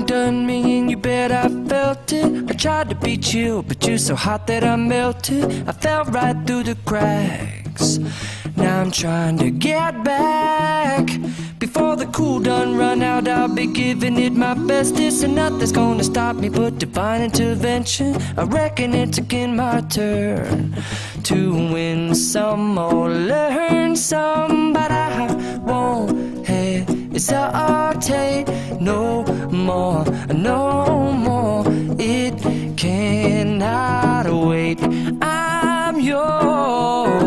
done me and you bet I felt it. I tried to be chill, but you're so hot that I melted. I fell right through the cracks. Now I'm trying to get back. Before the cool done run out, I'll be giving it my bestest, and nothing's gonna stop me but divine intervention. I reckon it's again my turn to win some or learn some, but I won't hesitate no more, no more. It cannot wait. I'm yours.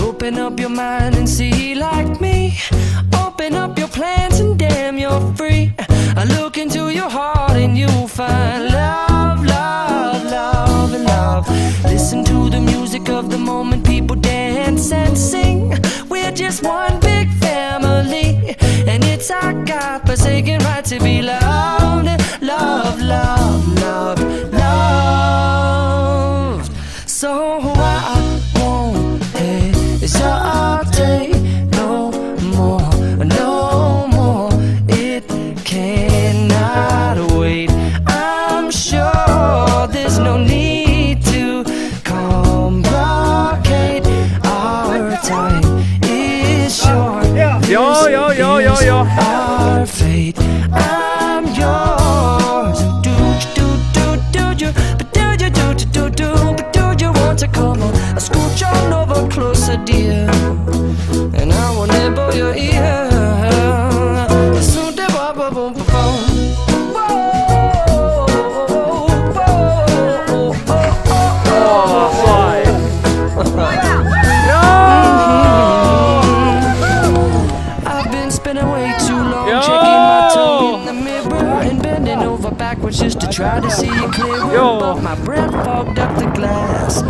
Open up your mind and see like me. Open up your plans and damn, you're free. I look into your heart and you'll find love, love, love, and love. Listen to the music of the moment, people dance and sing. We're just one big family, and it's our God-forsaken right to be loved, love, love, love, loved. So I won't hesitate no more, no more. It cannot wait. I'm sure there's no need to complicate. Our time is short. Our fate. I'm yours. Do you, but do you want to come on? I scooch on over closer, dear, and I will nibble your ear. Soon they whoa, whoa, whoa, whoa. I've been spending way too long checking my tongue in the mirror and bending over backwards just to try to see it clearer. But my breath fogged up the glass,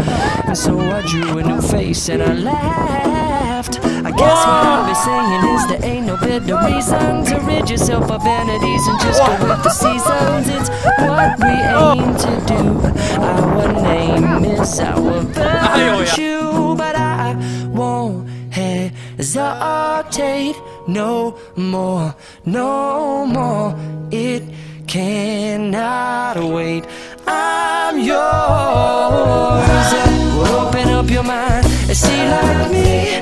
and so I drew a new face and I laughed. I guess what I'll be saying is there ain't no better reason to rid yourself of vanities and just go with the seasons. It's what we aim to do. Our name is our virtue, but I won't hesitate no more, no more. It cannot wait. I'm yours. Open up your mind and see like me.